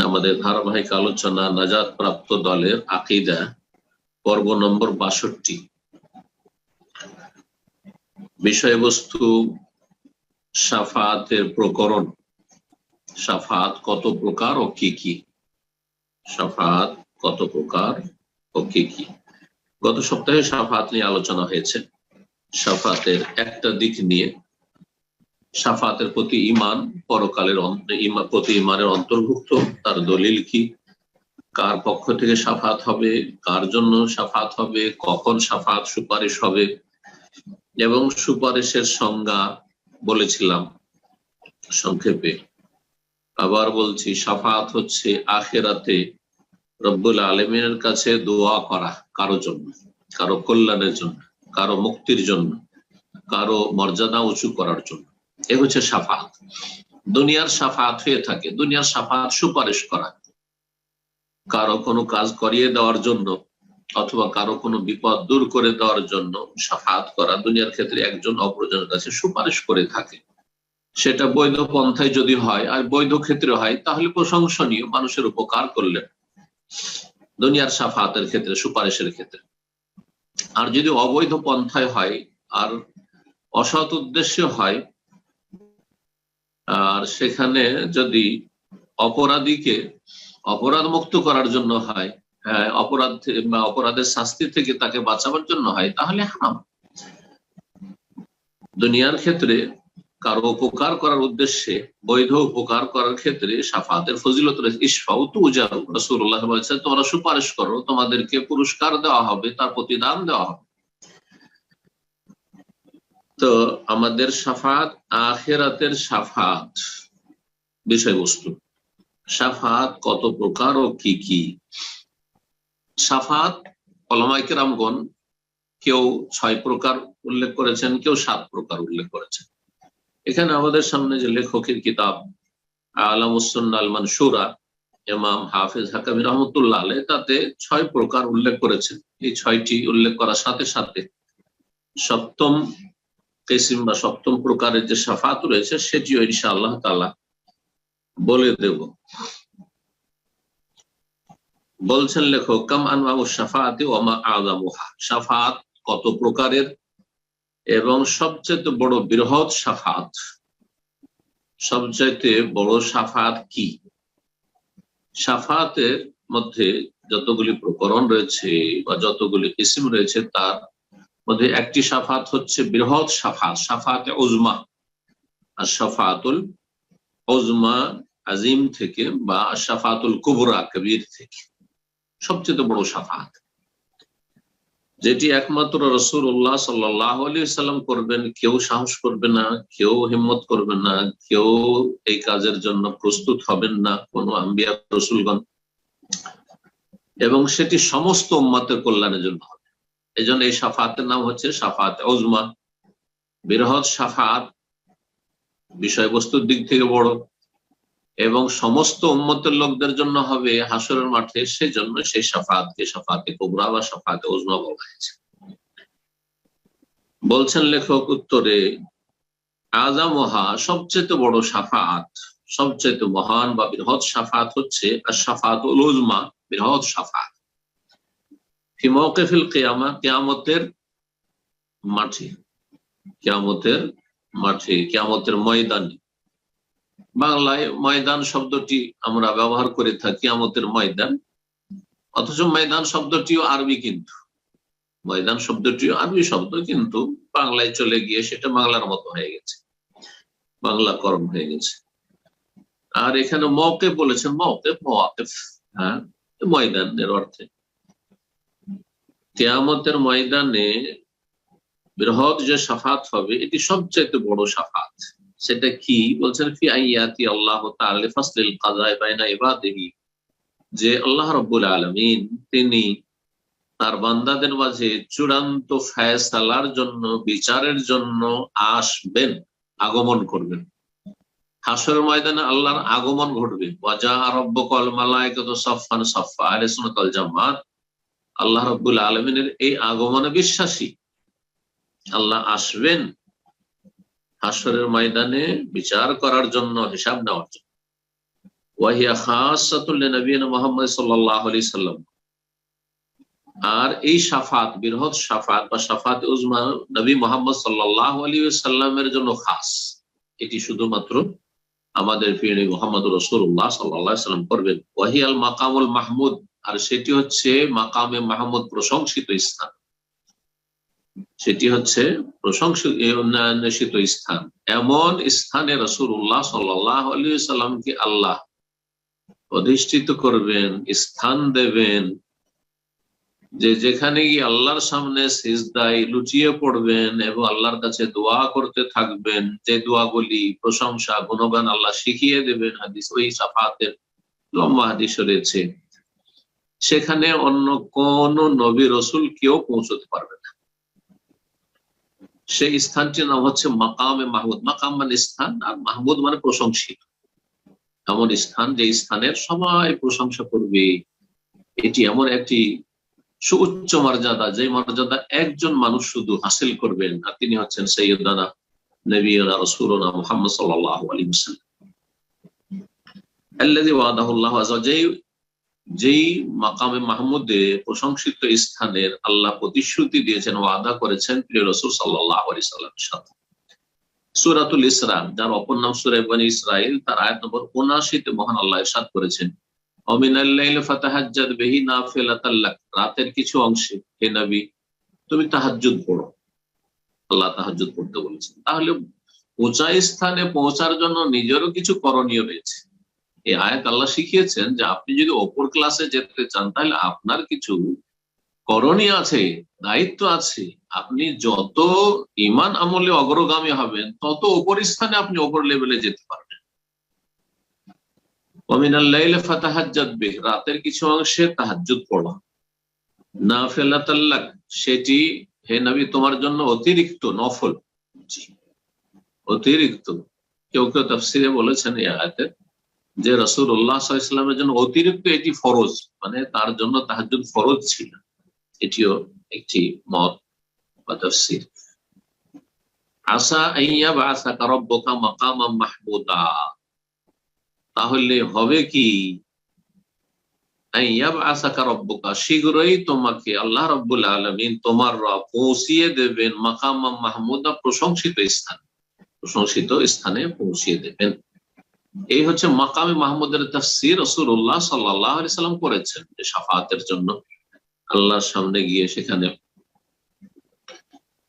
আমাদের ধারাবাহিক আলোচনা নাজাত প্রাপ্ত দলের আকীদা পর্ব নম্বর ৬২। বিষয়বস্তু শাফাআতের প্রকরণ। শাফাআত কত প্রকার ও কি কি? শাফাআত কত প্রকার ও কি কি? গত সপ্তাহে শাফাআত নিয়ে আলোচনা হয়েছে। শাফাআতের একটা দিক নিয়ে, শাফাআতের প্রতি ঈমান, পরকালের প্রতি ঈমানের অন্তর্ভুক্ত, তার দলিল কি, কার পক্ষ থেকে শাফাআত হবে, কার জন্য শাফাআত হবে, কখন শাফাআত সুপারিশ হবে এবং সুপারিশের সংজ্ঞা বলেছিলাম সংক্ষেপে। আবার বলছি, শাফাআত হচ্ছে আখিরাতে রব্বুল আলামিনের কাছে দোয়া করা কারো জন্য, কারো কল্যাণের জন্য, কারো মুক্তির জন্য, কারো মর্যাদা উঁচু করার জন্য। এ হচ্ছে শাফাআত। দুনিয়ার শাফাআত হয়ে থাকে, দুনিয়ার শাফাআত সুপারিশ করা, কারো কোনো কাজ করিয়ে দেওয়ার জন্য অথবা কারো কোনো বিপদ দূর করে দেওয়ার জন্য শাফাআত করা। দুনিয়ার ক্ষেত্রে একজন অপরজনের কাছে সুপারিশ করে থাকে, সেটা বৈধ পন্থায় যদি হয় আর বৈধ ক্ষেত্রে হয় তাহলে প্রশংসনীয়, মানুষের উপকার করলেন দুনিয়ার শাফাআতের ক্ষেত্রে, সুপারিশের ক্ষেত্রে। আর যদি অবৈধ পন্থায় হয় আর অসৎ উদ্দেশ্যে হয়, আর সেখানে যদি অপরাধীকে অপরাধ মুক্ত করার জন্য হয়, অপরাধের শাস্তি থেকে তাকে বাঁচাবার জন্য হয়, তাহলে হারাম। দুনিয়ার ক্ষেত্রে কারো উপকার করার উদ্দেশ্যে, বৈধ উপকার করার ক্ষেত্রে শাফাআতের ফজিলত রয়েছে। ইশফাউ তুজারু, রাসূলুল্লাহ বলেছেন তোমরা সুপারিশ করো, তোমাদেরকে পুরস্কার দেওয়া হবে, তার প্রতিদান দেওয়া হবে। তো আমাদের শাফাআত আখিরাতের শাফাআত বিষয়বস্তু। শাফাআত কত প্রকার ও কি কি? শাফাআত উলামায়ে কেরামগণ কেউ ৬ প্রকার উল্লেখ করেছেন, কেউ ৭ প্রকার উল্লেখ করেছেন। এখানে আমাদের সামনে যে লেখকের কিতাব আলামুস সুন্নাহ আল মানসুরা, ইমাম হাফেজ হাকামি রহমতুল্লাহ আলাইহ, তাতে ৬ প্রকার উল্লেখ করেছেন। এই ৬টি উল্লেখ করার সাথে সাথে সপ্তম কিসম বা সপ্তম প্রকারের যে শাফাআত রয়েছে সেটিও ইনশাআল্লাহ তাআলা বলে দেব। বলছেন লেখক, কাম আনওয়াউ শাফাআতি ওয়া মা আযামুহা। শাফাআত কত প্রকারের এবং সবচেয়ে বড় বৃহৎ শাফাআত, সবচেয়ে বড় শাফাআত কি? শাফাআতের মধ্যে যতগুলি প্রকরণ রয়েছে বা যতগুলি কিসম রয়েছে তার মধ্যে একটি শাফাআত হচ্ছে বৃহৎ শাফাআত, শাফাআতে উজমা। আর শাফাআতুল উজমা আজিম থেকে বা শাফাআতুল কুবরা কবির থেকে সবচেয়ে বড় শাফাআত, যেটি একমাত্র রাসূলুল্লাহ সাল্লাল্লাহু আলাইহি ওয়াসাল্লাম করবেন। কেউ সাহস করবে না, কেউ হিম্মত করবে না, কেউ এই কাজের জন্য প্রস্তুত হবেন না, কোন আম্বিয়া রাসূলগণ, এবং সেটি সমস্ত উম্মতের কল্যাণের জন্য হবে। এই জন্য এই শাফাআতের নাম হচ্ছে শাফাআতে উজমা, বৃহৎ শাফাআত, বিষয়বস্তুর দিক থেকে বড় এবং সমস্ত উম্মতের লোকদের জন্য হবে হাসরের মাঠে। সেজন্য সেই শাফাআতকে শাফাআতে কুবরা বা শাফাআতে উজমা বলা হয়েছে। বলছেন লেখক উত্তরে, আযামুহা, সবচেয়ে বড় শাফাআত, সবচেয়ে মহান বা বৃহৎ শাফাআত হচ্ছে আশ-শাফাআতুল উজমা, বৃহৎ শাফাআত ফি মাওকিফিল কিয়ামা, কিয়ামতের মাঠে, কিয়ামতের মাঠে, কিয়ামতের ময়দানে। বাংলায় ময়দান শব্দটি আমরা ব্যবহার করে থাকি, কিয়ামতের ময়দান, অথচ ময়দান শব্দটিও আরবি, কিন্তু ময়দান শব্দটিও আরবি শব্দ, কিন্তু বাংলায় চলে গিয়ে সেটা বাংলার মতো হয়ে গেছে, বাংলা করণ হয়ে গেছে। আর এখানে মওকিফ বলেছেন, মওয়াকিফ, হ্যাঁ, ময়দানের অর্থে। কিয়ামতের ময়দানে বৃহৎ যে শাফাআত হবে এটি সবচেয়ে বড় শাফাআত। সেটা কি? বলছেন ফি আইয়াতি আল্লাহ তাআলা লিফাসলিল কাযাই বাইনা ইবাদিহি, যে আল্লাহ রাব্বুল আলামিন তিনি তার বান্দাদের মাঝে চূড়ান্ত ফয়সালার জন্য, বিচারের জন্য আসবেন, আগমন করবেন। হাসরের ময়দানে আল্লাহর আগমন ঘটবে। ওয়াজা রাব্বুকাল মালায়েকাতু সাফফান সাফফা, আহলে সুন্নাত ওয়াল জামাত আল্লাহ রাব্বুল আলামিনের এই আগমনে বিশ্বাসী। আল্লাহ আসবেন হাসরের ময়দানে বিচার করার জন্য, হিসাব নেওয়ার জন্য। ওয়াহিয়া খাসাতুল লিনবিয়িনা মুহাম্মদ সাল্লাল্লাহু আলাইহি সাল্লাম। আর এই শাফাত, বৃহৎ শাফাত বা শাফাত উজমা নবী মুহাম্মদ সাল্লাল্লাহু আলাইহি ওয়াসাল্লামের জন্য খাস। এটি শুধুমাত্র আমাদের প্রিয় নবী মুহাম্মদ রাসূলুল্লাহ সাল্লাল্লাহু আলাইহি সাল্লাম করবেন। ওয়াহিয়াল মাকামুল মাহমুদ, আর সেটি হচ্ছে মাকামে মাহমুদ, প্রশংসিত স্থান। সেটি হচ্ছে প্রশংসিত স্থান। এমন স্থানে রাসূলুল্লাহ সাল্লাল্লাহু আলাইহি ওয়াসাল্লামকে আল্লাহ অধিষ্ঠিত করবেন, স্থান দেবেন, যে যেখানে গিয়ে আল্লাহর সামনে সিজদায় লুটিয়ে পড়বেন এবং আল্লাহর কাছে দোয়া করতে থাকবেন, যে দোয়াগুলি প্রশংসা গুণগান আল্লাহ শিখিয়ে দেবেন। হাদিস, ওই শাফাতের লম্বা হাদিস রয়েছে। সেখানে অন্য কোন নবী রসুল কেউ পৌঁছতে পারবে না। সেই স্থানটির নাম হচ্ছে মাকামে মাহমুদ। মাকাম মানে স্থান, আর মাহমুদ মানে প্রশংসিত। এমন স্থান যে স্থানের সবাই প্রশংসা করবে। এটি এমন একটি সুউচ্চ মর্যাদা, যে মর্যাদা একজন মানুষ শুধু হাসিল করবেন, আর তিনি হচ্ছেন সাইয়্যিদুনা নবিয়ুনা রাসূলুনা মুহাম্মদ সাল্লাল্লাহু আলাইহি ওয়াসাল্লাম। আল্লাযী ওয়াদাহু আল্লাহু আযza ওয়া জাল, যেই মাকামে মাহমুদে প্রশংসিত স্থানের আল্লাহ প্রতিশ্রুতি দিয়েছেন, ওয়াদা করেছেন প্রিয় রাসূল সাল্লাল্লাহু আলাইহি ওয়াসাল্লামের সাথে। সূরাতুল ইসরা, যার অপর নাম সূরা বনী ইসরাঈল, তার আয়াত নম্বর ৭৯ তে মহান আল্লাহ ইরশাদ করেছেন, ওয়ামিনাল লাইলি ফাতাহাজ্জাদ বিহি নাফিলাতাল লাক, রাতের কিছু অংশে হে নবী তুমি তাহাজ্জুদ পড়ো। আল্লাহ তাহাজ্জুদ পড়তে বলেছেন। তাহলে উঁচা স্থানে পৌঁছার জন্য নিজেরও কিছু করণীয় রয়েছে। এই আয়াত আল্লাহ শিখিয়েছেন যে আপনি যদি অপর ক্লাসে যেতে চান, তাহলে আপনার কিছু করণীয় আছে, দায়িত্ব আছে। আপনি যত ঈমান আমলে অগ্রগামী হবেন, তত অপর স্থানে আপনি অপর লেভেলে যেতে পারবেন। ওয়ামিনাল লাইলি ফাতাহাজ্জাদ বিহি, রাতের কিছু অংশে তাহাজ্জুদ পড়ো। নাফিলাতাল লাক, সেটি হে নবী তোমার জন্য অতিরিক্ত, নফল, অতিরিক্ত। কেউ কেউ তাফসীরে বলেছেন এই আয়াতে যে রাসূলুল্লাহ সাল্লাল্লাহু আলাইহি ওয়াসাল্লামের জন্য অতিরিক্ত এটি ফরজ, মানে তার জন্য তাহাজ্জুদ ফরজ ছিল। এটিও একটি মত বা তাফসীর। আসা আইয়া বাসাকা রাব্বুকা মাকামাম মাহমুদা, তাহলে হবে কি, আইয়া বাসাকা রাব্বুকা, শীঘ্রই তোমাকে আল্লাহ রাব্বুল আলামিন, তোমার রব পৌঁছিয়ে দেবেন, মাকামাম মাহমুদা, প্রশংসিত স্থান, প্রশংসিত স্থানে পৌঁছিয়ে দেবেন। এই হচ্ছে মাকামে মাহমুদের তাফসীর রাসূলুল্লাহ সাল্লাল্লাহু আলাইহি সাল্লাম করেছেন, যে শাফাতের জন্য আল্লাহর সামনে গিয়ে সেখানে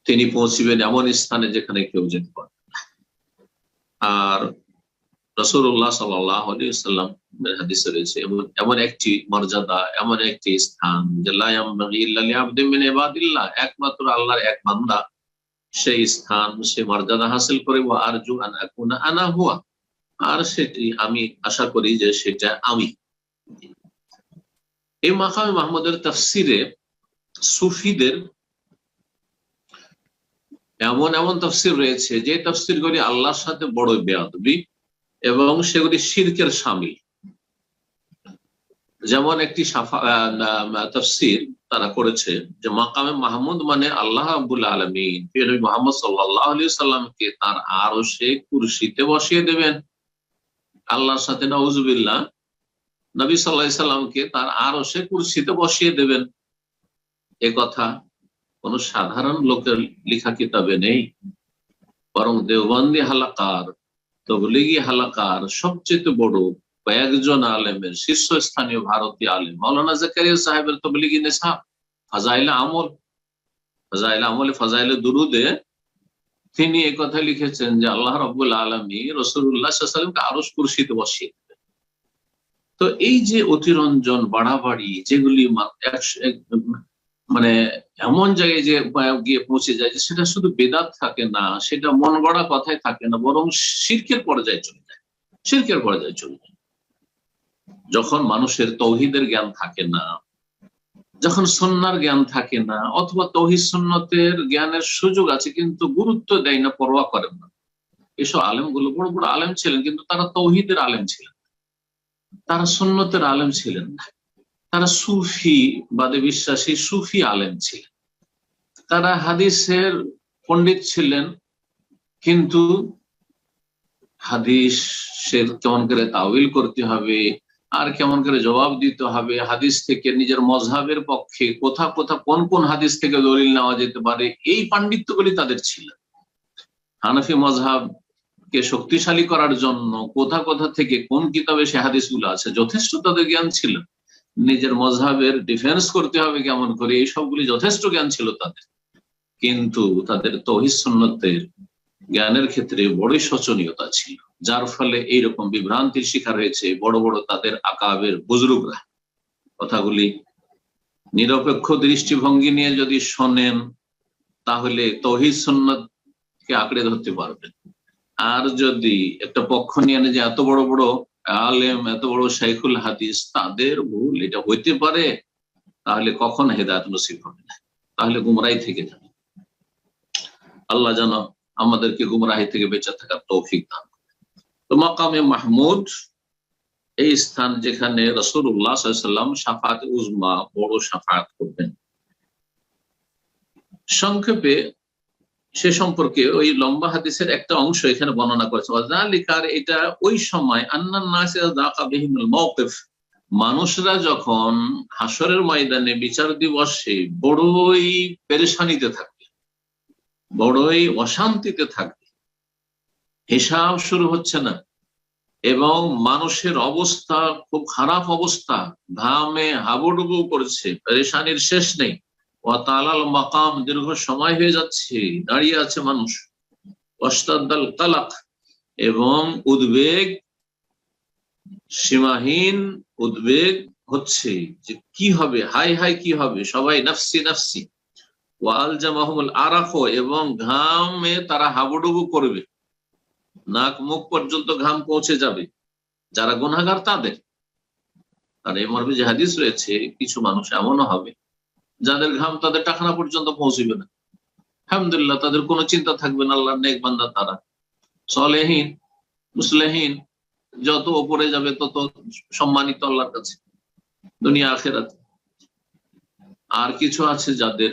তিনি পৌঁছিবেন এমন স্থানে যেখানে কেউ যেতে পারবে না। আর রাসূলুল্লাহ সাল্লাল্লাহু আলাইহি ওয়াসাল্লাম হাদিসে রয়েছে এমন একটি মর্যাদা, এমন একটি স্থান, যে লা ইয়ামবাগি ইল্লা লিআবদিন মিন ইবাদিল্লাহ, একমাত্র আল্লাহর এক বান্দা সেই স্থান, সে মর্যাদা হাসিল করে। ওয়া আরজু আন আকুনা আনা হুয়া, আর সেটি আমি আশা করি যে সেটা আমি। এই মাকামে মাহমুদের তাফসীরে সুফিদের এমন এমন তাফসীর রয়েছে, যে তাফসীরগুলি আল্লাহর সাথে বড় বেয়াদবি এবং সেগুলি শিরকের শামিল। যেমন একটি তাফসীর তারা করেছে যে মাকামে মাহমুদ মানে আল্লাহ রাব্বুল আলামিন নবী মুহাম্মদ সাল্লাল্লাহু আলাইহি সাল্লামকে তার আরশে কুরসিতে বসিয়ে দেবেন। আল্লাহর সাথে নাউজুবিল্লাহ, নবী সাল্লাল্লাহু আলাইহি সাল্লামকে তার আরশে কুরসিতে বসিয়ে দেবেন। এ কথা কোন সাধারণ লোকের লেখা কিতাবে নেই, বরং দেওবন্দি হালাকার, তবলিগি হালাকার সবচেয়ে বড় কয়েকজন আলেমের শীর্ষস্থানীয় ভারতীয় আলেম মাওলানা জাকারিয়া সাহেবের তবলিগি নিসাব, ফাজাইলে আমল, ফাজাইলে দুরুদে তিনি এই কথা লিখেছেন যে আল্লাহ রাব্বুল আলামিন রাসূলুল্লাহ সাল্লাল্লাহু আলাইহি ওয়াসাল্লামকে আরশ কুরসিতে বসিয়ে দেবেন। তো এই যে অতিরঞ্জন, বাড়াবাড়ি, যেগুলি মানে এমন জায়গায় যে গিয়ে পৌঁছে যায়, যে সেটা শুধু বেদাত থাকে না, সেটা মন গড়া কথায় থাকে না, বরং শিরকের পর্যায়ে চলে যায়, শিরকের পর্যায়ে চলে যায়। যখন মানুষের তৌহিদের জ্ঞান থাকে না, যখন সুন্নাহর জ্ঞান থাকে না, অথবা তৌহিদ সুন্নতের জ্ঞানের সুযোগ আছে কিন্তু গুরুত্ব দেয় না, পরোয়া করেন না। এসব আলেমগুলো বড় বড় আলেম ছিলেন, কিন্তু তারা তৌহিদের আলেম ছিলেন, তারা সুন্নতের আলেম ছিলেন না, তারা সুফি বাদে বিশ্বাসী সুফি আলেম ছিলেন, তারা হাদিসের পণ্ডিত ছিলেন, কিন্তু হাদিসের কেমন করে তাওয়িল করতে হবে আর কেমন করে জবাব দিতে হবে, হাদিস থেকে নিজের মজহাবের পক্ষে কোথা কোথা কোন কোন হাদিস থেকে দলিল নেওয়া যেতে পারে, এই পাণ্ডিত্যগুলি তাদের ছিল। হানাফি মজহাবকে শক্তিশালী করার জন্য কোথা কোথা থেকে কোন কিতাবে সে হাদিসগুলো আছে যথেষ্ট তাদের জ্ঞান ছিল। নিজের মজহাবের ডিফেন্স করতে হবে কেমন করে, এই সবগুলি যথেষ্ট জ্ঞান ছিল তাদের। কিন্তু তাদের তৌহিদ সুন্নতের জ্ঞানের ক্ষেত্রে বড়ই শোচনীয়তা ছিল, যার ফলে এইরকম বিভ্রান্তির শিকার হয়েছে বড় বড় তাদের আকাবের বুজরুগরা। কথাগুলি নিরপেক্ষ দৃষ্টিভঙ্গি নিয়ে যদি শোনেন তাহলে তৌহিদ সুন্নতকে আঁকড়ে ধরতে পারবেন। আর যদি একটা পক্ষ নিয়ে যে এত বড় বড় আলেম, এত বড় শাইখুল হাদিস, তাদের ভুল এটা হইতে পারে, তাহলে কখন হেদায়েত নসিব হবে না, তাহলে গুমরাহি থেকে যাবে। আল্লাহ যেন আমাদেরকে গুমরাহি থেকে বেঁচে থাকার তৌফিক দান। তো মাকামে মাহমুদ এই স্থান যেখানে রাসূলুল্লাহ সাল্লাল্লাহু আলাইহি ওয়াসাল্লাম শাফাত উজমা, বড় শাফাত করবেন। সংক্ষেপে সে সম্পর্কে ওই লম্বা হাদিসের একটা অংশ এখানে বর্ণনা করেছে। ওয়াযালিকার এটা ওই সময় আন্নান নাস যাকা বিহিমুল মাওকিফ, মানুষরা যখন হাসরের ময়দানে বিচার দিবসে বড়ই পেরেশানিতে থাকবে, বড়ই অশান্তিতে থাকবে, হিসাব শুরু হচ্ছে না এবং মানুষের অবস্থা খুব খারাপ অবস্থা, ঘামে হাবুডুবু করছে, পেরেশানির শেষ নেই। ওয়াতালাল মাকাম, দীর্ঘ সময় হয়ে যাচ্ছে, দাঁড়িয়ে আছে মানুষ। ওয়াস্তাদাল কালাক, এবং উদ্বেগ, সীমাহীন উদ্বেগ হচ্ছে যে কি হবে, হাই হাই কি হবে, সবাই নাফসি নাফসি। ওয়াল জামাহুল আরাফ, এবং ঘামে তারা হাবুডুবু করবে, নাক মুখ পর্যন্ত ঘাম পৌঁছে যাবে যারা গুনাহগার তাদের। আর এই মর্মে যে হাদিস রয়েছে, কিছু মানুষ এমনও হবে যাদের ঘাম তাদের টাকনা পর্যন্ত পৌঁছবে না। আলহামদুলিল্লাহ, তাদের কোনো চিন্তা থাকবে না, আল্লাহর নেক বান্দা তারা, সালেহীন মুসলিহীন, যত উপরে যাবে তত সম্মানিত আল্লাহর কাছে দুনিয়া আখিরাতে। আর কিছু আছে যাদের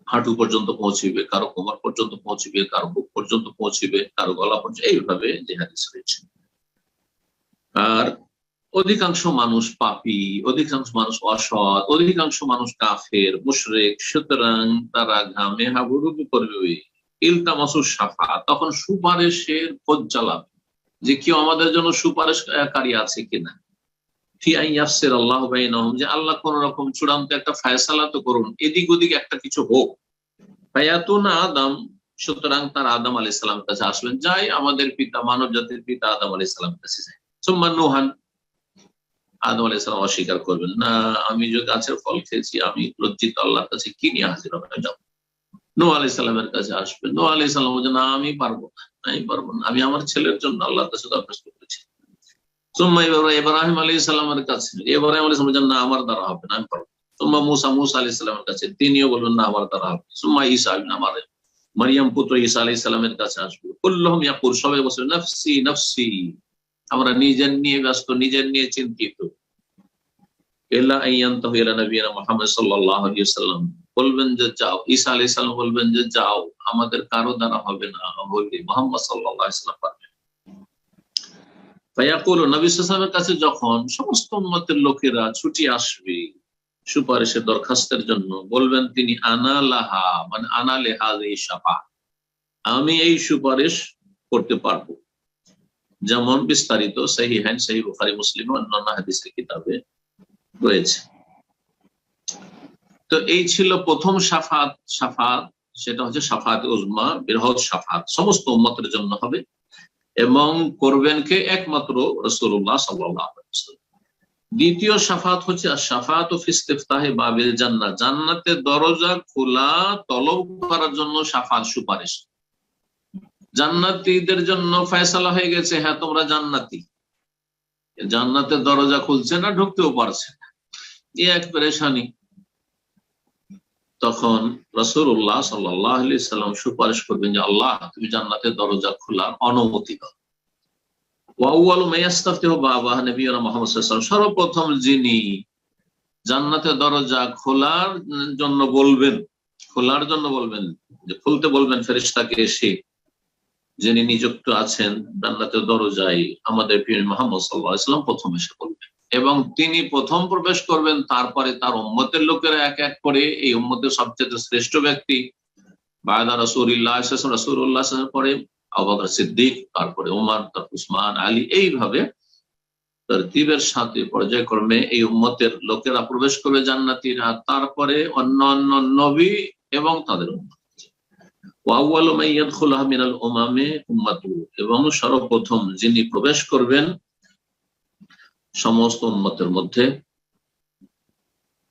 হাঁটু পর্যন্ত পৌঁছিবে, কারো কোমর পর্যন্ত পৌঁছিবে, কারো বুক পর্যন্ত পৌঁছিবে, কারো গলা পর্যন্ত, এইভাবে যে হাদিস রয়েছে। আর অধিকাংশ মানুষ পাপী, অধিকাংশ মানুষ অসৎ, অধিকাংশ মানুষ কাফের মুশরিক, সুতরাং তারা ঘামে হাবুডুবু করবে। ইলতামাসু শাফা, তখন সুপারিশের খোঁজ চালাবে যে কেউ আমাদের জন্য সুপারিশকারী আছে কিনা। ফি আন ইয়াফসির আল্লাহু বাইনাহুম, যে আল্লাহ কোন রকম চূড়ান্ত একটা ফায়সালা তো করুন, এদিক ওদিক একটা কিছু হোক। ফায়াতুনা আদম, সুতরাং তার আদম আলাইহিস সালামের কাছে আসবেন, যাই আমাদের পিতা, মানব জাতির পিতা আদম আলাইহিস সালামের কাছে যায়। সুম্মা নূহান, আদম আলাইহিস সালাম অস্বীকার করবেন না, আমি যে গাছের ফল খেয়েছি, আমি লজ্জিত, আল্লাহর কাছে কি নিয়ে হাজির হয়ে যাব। নূহ আলাইহিস সালামের কাছে আসবেন, নূহ আলাইহিস সালাম বলেন, না আমি পারবো না, আমি পারবো না, আমি আমার ছেলের জন্য আল্লাহর কাছে দরখাস্ত করেছি। সুম্মা ইব্রাহিম আলাইহিস সালামের কাছে, ইব্রাহিম আলাইহিস সালাম বলেন, না আমার দ্বারা হবে না, আমি পারবো না। সুম্মা মুসা আলাইহিস সালামের কাছে, তিনিও বলবেন, না আমার দ্বারা হবে। সুম্মা ঈসা ইবনে মারইয়াম পুত্র ঈসা আলাইহিস সালামের কাছে আসবে। কুল্লুহুম ইয়াকুল, সবাই বলছে নাফসি নাফসি, আমরা নিজের নিয়ে ব্যস্ত, নিজের নিয়ে চিন্তিত। ইল্লা আইয়ান্তাহু ইলা নবিয়িনা মুহাম্মদ সাল্লাল্লাহু আলাইহি ওয়াসাল্লাম, বলবেন যে যাও, ঈসা আলাইহিস সালাম বলবেন যে যাও, আমাদের কারো দ্বারা হবে না, বলবে মুহাম্মদ সাল্লাল্লাহু আলাইহি ওয়াসাল্লাম পারবেন। ফায়াকুলু, নবী সাল্লাল্লাহু আলাইহি ওয়াসাল্লামের কাছে যখন সমস্ত উম্মতের লোকেরা ছুটি আসবে সুপারিশের দরখাস্তের জন্য, বলবেন তিনি আনা লাহা, মানে আনা লিহাযিহি শাফা, আমি এই সুপারিশ করতে পারবো। যেমন বিস্তারিত সহিহাইন, সহিহ বুখারী, মুসলিম, অন্যান্য হাদিসের কিতাবে রয়েছে। তো এই ছিল প্রথম শাফাত। সেটা হচ্ছে শাফাত উজমা, বৃহৎ শাফাত, সমস্ত উম্মতের জন্য হবে এবং করবেন কে? একমাত্র রাসূলুল্লাহ সাল্লাল্লাহু আলাইহি ওয়াসাল্লাম। দ্বিতীয় শাফাত হচ্ছে আশ-শাফাআতু ফি ইসতিফতাহি বাবিল জান্নাহ, জান্নাতের দরজা খোলা তলব করার জন্য শাফাত, সুপারিশ। জান্নাতীদের জন্য ফয়সালা হয়ে গেছে, হ্যাঁ তোমরা জান্নাতি, জান্নাতের দরজা খুলছে না, ঢুকতেও পারছে না, এই এক পেরেশানি। তখন রাসূলুল্লাহ সাল্লাল্লাহু আলাইহি সাল্লাম সুপারিশ করবেন যে আল্লাহ তুমি জান্নাতের দরজা খোলার অনুমতি দাও। ওয়া আউয়ালু মা ইস্তাফতিহু বাবাহু নবিয়ুনা মুহাম্মদ সাল্লাল্লাহু আলাইহি ওয়াসাল্লাম, সর্বপ্রথম যিনি জান্নাতের দরজা খোলার জন্য বলবেন যে খুলতে বলবেন ফেরেশতাকে এসে, যিনি নিযুক্ত আছেন জান্নাতের দরজায়, আমাদের প্রিয় মুহাম্মদ সাল্লাল্লাহু আলাইহি ওয়াসাল্লাম প্রথম এসে করবেন এবং তিনি প্রথম প্রবেশ করবেন। তারপরে তার উম্মতের লোকেরা এক এক করে, এই উম্মতের সবচেয়ে শ্রেষ্ঠ ব্যক্তি বায়দা রাসূলুল্লাহ রাসূলুল্লাহ পরে আবু বকর সিদ্দিক, তারপরে ওমর, তারপর উসমান, আলী, এইভাবে তরতিবের সাথে পর্যায়ক্রমে এই উম্মতের লোকেরা প্রবেশ করবে জান্নাতীরা, তারপরে অন্যান্য নবী এবং তাদের উম্মত। ওয়াউয়ালু মান ইয়াদখুলুহা মিনাল উমামি উম্মাতুহু, এবং সর্বপ্রথম যিনি প্রবেশ করবেন সমস্ত উম্মতের মধ্যে,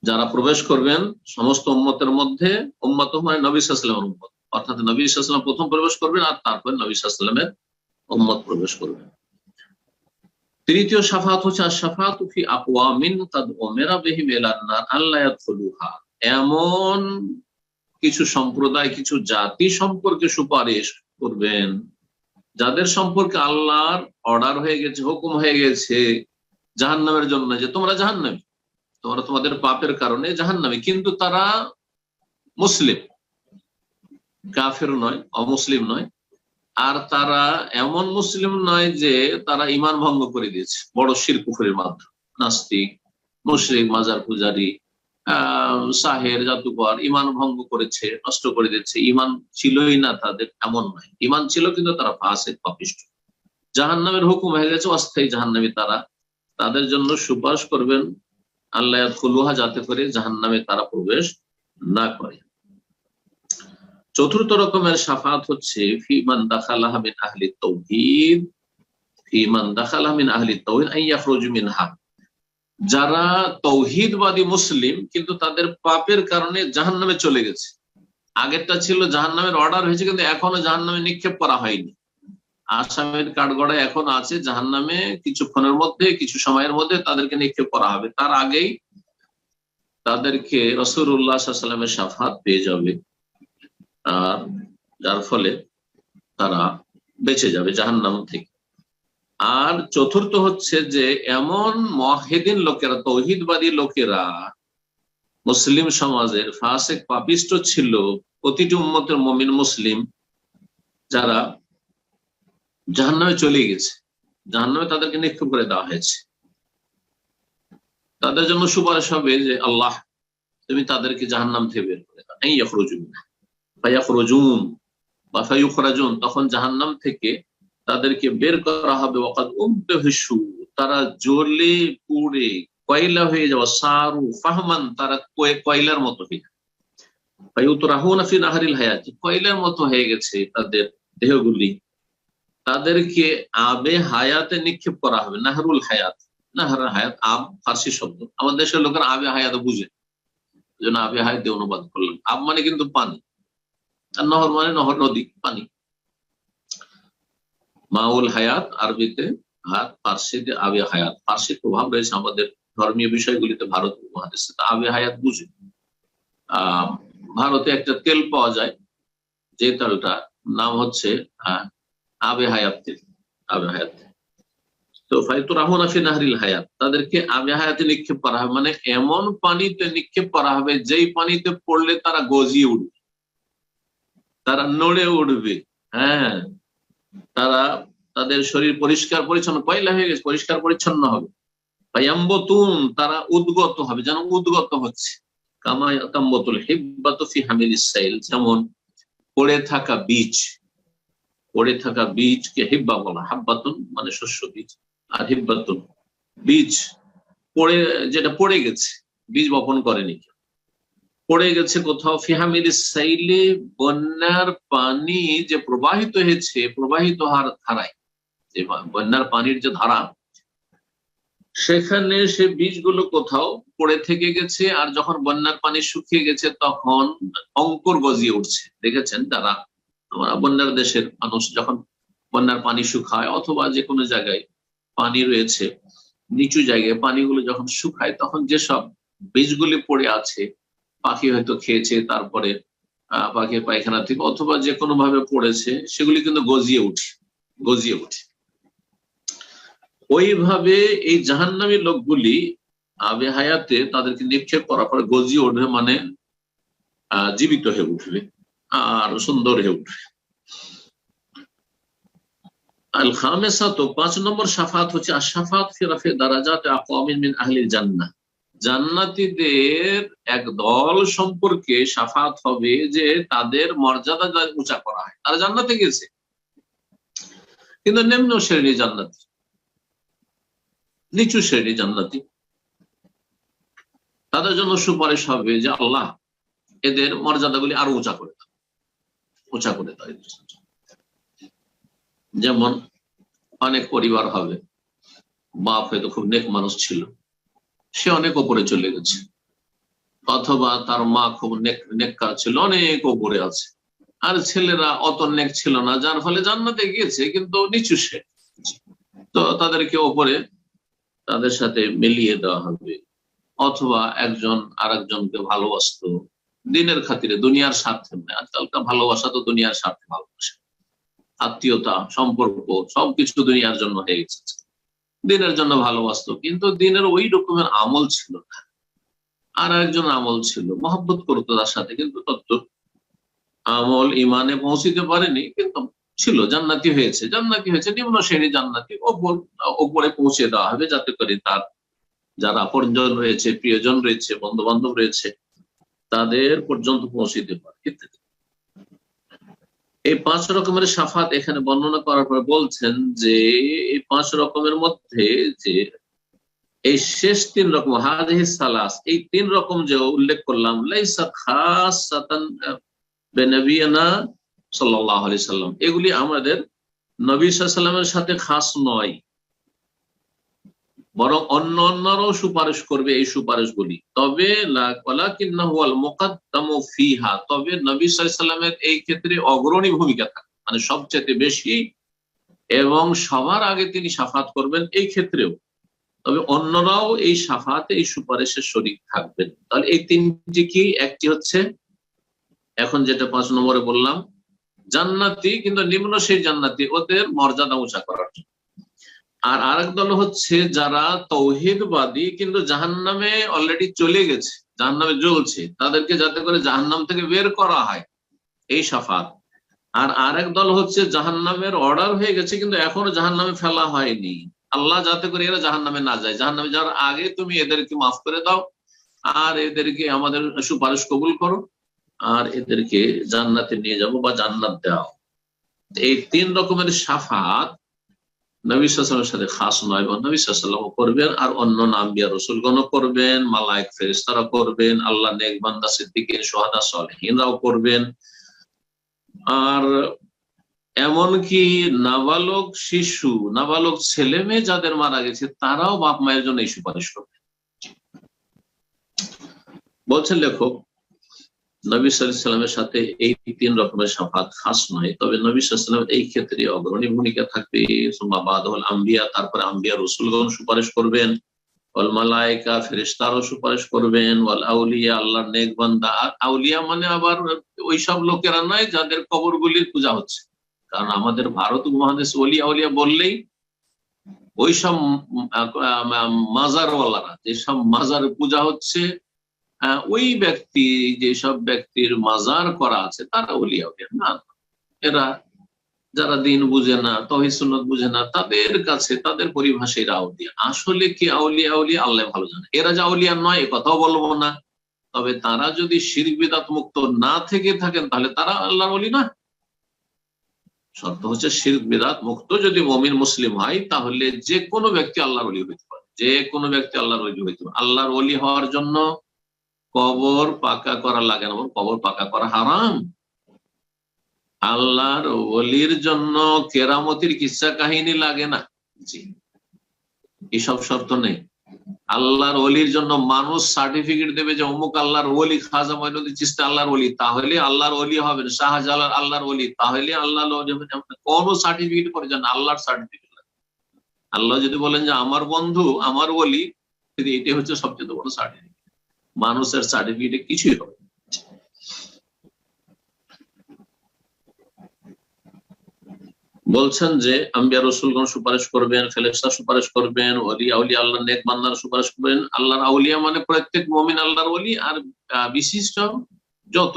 যারা প্রবেশ করবেন সমস্ত উম্মতের মধ্যে, উম্মত মানে নবী সাল্লাল্লাহু আলাইহি ওয়াসাল্লামের উম্মত, অর্থাৎ নবী সাল্লাল্লাহু আলাইহি ওয়াসাল্লাম প্রথম প্রবেশ করবেন আর তারপর নবী সাল্লাল্লাহু আলাইহি ওয়াসাল্লামের উম্মত প্রবেশ করবেন। তৃতীয় শাফাআত হচ্ছে আশ-শাফাআতু ফি আকওয়ামিন কাদ উমিরা বিহিম ইলান নার আল্লা ইয়াদখুলুহা, এমন কিছু সম্প্রদায়, কিছু জাতি সম্পর্কে সুপারিশ করবেন যাদের সম্পর্কে আল্লাহর অর্ডার হয়ে গেছে, হুকুম হয়ে গেছে জাহান্নামের জন্য, যে তোমরা জাহান্নামী, তোমরা তোমাদের পাপের কারণে জাহান্নামী, কিন্তু তারা মুসলিম, কাফের নয়, অমুসলিম নয়, আর তারা এমন মুসলিম নয় যে তারা ঈমান ভঙ্গ করে দিয়েছে বড় শিরক কুফরের মাধ্যমে, নাস্তিক, মুশরিক, মাজার পূজারী, সাহের, জাদুকর, ঈমান ভঙ্গ করেছে, নষ্ট করে দিয়েছে, ঈমান ছিলই না তাদের, এমন নয়, ঈমান ছিল কিন্তু তারা ফাসিক, পাপিষ্ঠ, জাহান্নামের হুকুম হয়ে গেছে, অস্থায়ী জাহান্নামী তারা। তাদের জন্য সুপারিশ করবেন আল্লাহ ইয়াদখুলুহা, যাতে করে জাহান্নামে তারা প্রবেশ না করে। চতুর্থ রকমের শাফাআত হচ্ছে ফি মান দাখালাহা মিন আহলি তাওহীদ, ফি মান দাখালাহা মিন আহলি তাওহীদ আন ইয়াখরুজু মিনহা, যারা তৌহিদবাদী মুসলিম কিন্তু তাদের পাপের কারণে জাহান্নামে চলে গেছে। আগেরটা ছিল জাহান্নামের অর্ডার হয়েছে কিন্তু এখনো জাহান্নামে নিক্ষেপ করা হয়নি, আসামের কাঠগড়ায় এখন আছে, জাহান্নামে কিছুক্ষণের মধ্যে, কিছু সময়ের মধ্যে তাদেরকে নিক্ষেপ করা হবে, তার আগেই তাদেরকে রাসূলুল্লাহ সাল্লাল্লাহু আলাইহি ওয়াসাল্লামের শাফাআত পেয়ে যাবে, আর যার ফলে তারা বেঁচে যাবে জাহান্নাম থেকে। আর চতুর্থ হচ্ছে যে এমন মুওয়াহ্হিদিন লোকেরা, তৌহিদবাদী লোকেরা মুসলিম সমাজের ফাসিক পাপিষ্ট ছিল, প্রতিটি উম্মতের মুমিন মুসলিম যারা জাহান্নামে চলে গেছে, জাহান্নামে তাদেরকে নিক্ষেপ করে দেওয়া হয়েছে, তাদের জন্য সুপারিশ হবে যে আল্লাহ তুমি তাদেরকে জাহান্নাম থেকে বের করে দাও, এই ইয়াখরুজুন ফায়াখরুজুন বা ফায়ুখরাজুন, তখন জাহান্নাম থেকে তাদেরকে বের করা হবে, ওয়াকাদ উমতাহিশু, তারা জ্বলে পুড়ে কয়লা হয়ে যাওয়া, সারু ফাহমান, তারা কয়লার মতো হয়ে যাবে, ফায়ুতরাহুনা ফি নাহরিল হায়াত, কয়লার মতো হয়ে গেছে তাদের দেহগুলি, তাদেরকে আবে হায়াতে নিক্ষেপ করা হবে। নাহরুল হায়াত, নাহরুল হায়াত আব ফার্সি শব্দ, আমাদের দেশের লোকেরা আবে হায়াত বুঝে, জন্য আবে হায়াত দিয়ে অনুবাদ করলাম। আব মানে কিন্তু পানি, আর নহর মানে নহর, নদী, পানি। মাউল হায়াত আরবিতে, আর ফার্সিতে আবে হায়াত। ফার্সির প্রভাব রয়েছে আমাদের ধর্মীয় বিষয়গুলিতে, ভারত উপমহাদেশে, আবে হায়াত বুঝে। ভারতে একটা তেল পাওয়া যায়, যে তেলটা নাম হচ্ছে আবে হায়াত তেল, আবে হায়াত। তো ফায়তুরাহুনা ফি নাহরিল হায়াত, তাদেরকে আবে হায়াতে নিক্ষেপ করা হবে, মানে এমন পানিতে নিক্ষেপ করা হবে যেই পানিতে পড়লে তারা গজিয়ে উঠবে, তারা নড়ে উঠবে, হ্যাঁ, তারা তাদের শরীর পরিষ্কার পরিচ্ছন্ন, কয়লা হয়ে গেছে, পরিষ্কার পরিচ্ছন্ন হবে। ফায়াম্বতুন, তারা উদ্গত হবে, যেন উদ্গত হচ্ছে, কামা ইয়াতাম্বাতুল হিব্বাতু ফি হামিলিস সাইল, যেমন পড়ে থাকা বীজ, পড়ে থাকা বীজকে হিব্বা বলা, হাব্বাতুন মানে শস্য বীজ, আর হিব্বাতুন বীজ, পড়ে, যেটা পড়ে গেছে, বীজ বপন করেনি, পড়ে গেছে কোথাও, ফি হামিলিস সাইলে, বন্যার পানি যে প্রবাহিত হয়েছে, প্রবাহিত হওয়ার ধারায়, যে বন্যার পানির যে ধারা, সেখানে সে বীজগুলো কোথাও পড়ে থেকে গেছে, আর যখন বন্যার পানি শুকিয়ে গেছে তখন অঙ্কুর গজিয়ে উঠছে। দেখেছেন যারা আমরা বন্যার দেশের মানুষ, যখন বন্যার পানি শুকায় অথবা যে কোনো জায়গায় পানি রয়েছে, নিচু জায়গায় পানিগুলো যখন শুকায়, তখন যেসব বীজগুলি পড়ে আছে, পাখি হয়তো খেয়েছে, তারপরে পাখির পায়খানা থেকে অথবা যে কোনো ভাবে পড়েছে, সেগুলি কিন্তু গজিয়ে উঠে, গজিয়ে উঠে। ওইভাবে এই জাহান্নামী লোকগুলি আবে হায়াতে তাদেরকে নিক্ষেপ করার পরে গজিয়ে উঠবে, মানে জীবিত হয়ে উঠবে আর সুন্দর হয়ে উঠবে। আল খামেসা, তো 5 নম্বর শাফাত হচ্ছে আশ-শাফাত ফি রাফি দারাজাত আকওয়ামিন মিন আহলিল জান্নাহ। জান্নাতীদের এক দল সম্পর্কে শাফাত হবে যে তাদের মর্যাদা উঁচা করা হয়। তারা জান্নাতে গেছে কিন্তু নিম্ন শ্রেণীর জান্নাতি, নিচু শ্রেণীর জান্নাতি, তাদের জন্য সুপারিশ হবে যে আল্লাহ এদের মর্যাদাগুলি আরো উঁচা করে দাও, উঁচা করে দাও। যেমন অনেক পরিবার হবে, বাপ হয়তো খুব নেক মানুষ ছিল, সে অনেক ওপরে চলে গেছে, অথবা তার মা খুব নেককার ছিল, অনেক ওপরে আছে, আর ছেলেরা অত নেক ছিল না, যার ফলে জান্নাতে গিয়েছে কিন্তু নিচু সে, তো তাদেরকে ওপরে তাদের সাথে মিলিয়ে দেওয়া হবে। অথবা একজন আর একজনকে ভালোবাসতো দিনের খাতিরে, দুনিয়ার স্বার্থে নয়। আজকালকার ভালোবাসা তো দুনিয়ার স্বার্থে ভালোবাসা, আত্মীয়তা সম্পর্ক সবকিছু দুনিয়ার জন্য হয়ে গেছে। দিনের জন্য ভালোবাসতো কিন্তু দিনের ওই রকমের আমল ছিল না। আর একজন আমল ছিল, মহব্বত করতো তার সাথে, কিন্তু তত আমল ইমানে পৌঁছিতে পারেনি, কিন্তু ছিল, জান্নাতি হয়েছে। জান্নাতি হয়েছে নিম্ন শ্রেণী জান্নাতি, ওপরে পৌঁছে দেওয়া হবে যাতে করে তার যারা আপনজন রয়েছে, প্রিয়জন রয়েছে, বন্ধু বান্ধব রয়েছে, তাদের পর্যন্ত পৌঁছিতে পারে ইত্যাদি। এই 5 রকমের শাফাত এখানে বর্ণনা করার পর বলছেন যে এই 5 রকমের মধ্যে যে এই শেষ 3 রকম, হাযিহিস সালাস, এই 3 রকম যে উল্লেখ করলাম, লাইসা খাসাতান বিনবিয়িনা সাল্লাল্লাহু আলাইহি সাল্লাম, এগুলি আমাদের নবী সাল্লাল্লাহু আলাইহি সাল্লামের সাথে খাস নয়, বরং অন্য অন্যরাও সুপারিশ করবে এই সুপারিশগুলি। তবে ওয়ালাকিন্নাহু আল মুকাদ্দামু ফিহা, তবে নবী সাল্লাল্লাহু আলাইহি সাল্লামের এই ক্ষেত্রে অগ্রণী ভূমিকা থাকে, মানে সবচেয়ে বেশি এবং সবার আগে তিনি শাফাত করবেন এই ক্ষেত্রেও। তবে অন্যরাও এই শাফাতে, এই সুপারিশের শরীক থাকবেন। তাহলে এই 3টি কি? একটি হচ্ছে এখন যেটা 5 নম্বরে বললাম, জান্নাতি কিন্তু নিম্ন সেই জান্নাতি, ওদের মর্যাদা উঁচা করার জন্য। আর আরেক দল হচ্ছে যারা তৌহিদবাদী কিন্তু জাহান্নামে অলরেডি চলে গেছে, জাহান্নামে জ্বলছে, তাদেরকে যাতে করে জাহান্নাম থেকে বের করা হয়, এই শাফাত। আর আরেক দল হচ্ছে জাহান্নামের অর্ডার হয়ে গেছে কিন্তু এখনো জাহান্নামে ফেলা হয়নি, আল্লাহ যাতে করে এরা জাহান্নামে না যায়, জাহান্নামে যাওয়ার আগে তুমি এদেরকে মাফ করে দাও আর এদেরকে আমাদের সুপারিশ কবুল করো আর এদেরকে জান্নাতে নিয়ে যাবো বা জান্নাত দাও। এই 3 রকমের শাফাত নবী সাল্লাল্লাহু আলাইহি ওয়াসাল্লামের সাথে খাস নয়, এবং নবী সাল্লাল্লাহু আলাইহি ওয়াসাল্লাম করবেন, আর অন্য আম্বিয়া রাসূলগণও করবেন, মালায়েক ফেরেশতারা করবেন, আল্লাহ নেক বান্দা সিদ্দিকিন শুহাদা সালেহিনরাও করবেন। আর এমনকি নাবালক শিশু, নাবালক ছেলে মেয়ে যাদের মারা গেছে তারাও বাপ মায়ের জন্য এই সুপারিশ করবে। বলছেন লেখক, নবী সাল্লাল্লাহু আলাইহি ওয়াসাল্লামের সাথে এই 3 রকমের শাফাত খাস নয়, তবে নবী সাল্লাল্লাহু আলাইহি ওয়াসাল্লাম এই ক্ষেত্রে অগ্রণী ভূমিকা থাকবে। সুম্মা বাদাহুল আম্বিয়া, তারপরে আম্বিয়া রাসূলগণ সুপারিশ করবেন, ওয়াল মালায়েকা ফেরেশতারাও সুপারিশ করবেন, ওয়াল আউলিয়া আল্লাহর নেক বান্দা। আর আউলিয়া মানে আবার ওইসব লোকেরা নয় যাদের কবরগুলির পূজা হচ্ছে, কারণ আমাদের ভারত উপমহাদেশে ওলিয়া আউলিয়া বললেই ওইসব মাজারওয়ালারা, যেসব মাজারের পূজা হচ্ছে, ওই ব্যক্তি, যেসব ব্যক্তির মাজার করা আছে তারা ওলিয়া আউলিয়া না। এরা যারা দিন বুঝে না, তাওহীদ সুন্নাত বুঝে না, তাদের কাছে তাদের পরিভাষায় এরা আউলিয়া। আসলে কি আউলিয়া আউলিয়া আল্লাহ ভালো জানে। এরা যে আউলিয়া নয় এ কথাও বলবো না, তবে তারা যদি শিরক বিদআত মুক্ত না থেকে থাকেন তাহলে তারা আল্লাহর ওলি না। শর্ত হচ্ছে শিরক বিদআত মুক্ত যদি মুমিন মুসলিম হয়, তাহলে যে কোনো ব্যক্তি আল্লাহর ওলি হইতে পারে, যে কোনো ব্যক্তি আল্লাহর ওলি হইতে পারে। আল্লাহর ওলি হওয়ার জন্য কবর পাকা করা লাগে না, কবর পাকা করা হারাম। আল্লাহর ওলির জন্য কেরামতির কিসসা কাহিনী লাগে না, জি, এসব শর্ত নেই। আল্লাহর ওলির জন্য মানুষ সার্টিফিকেট দেবে যে অমুক আল্লাহর ওলি, খাজা মঈনুদ্দিন চিশতি আল্লাহর ওলি, তাহলে আল্লাহর ওলি হবেন, শাহজালাল আল্লাহর ওলি, তাহলে আল্লাহ কোন সার্টিফিকেট করে যান, আল্লাহর সার্টিফিকেট। আল্লাহ যদি বলেন যে আমার বন্ধু আমার ওলি, এটাই হচ্ছে সবচেয়ে বড় সার্টিফিকেট। মানুষের সার্টিফিকেট কিছুই হবে। বলছেন যে আম্বিয়া রাসূলগণ সুপারিশ করবেন, ফেরেশতা সুপারিশ করবেন, ওলি আউলিয়া আল্লাহর নেক বান্দারা সুপারিশ করবেন। আল্লাহর আউলিয়া মানে প্রত্যেক মুমিন আল্লাহর ওলি, আর বিশিষ্ট যত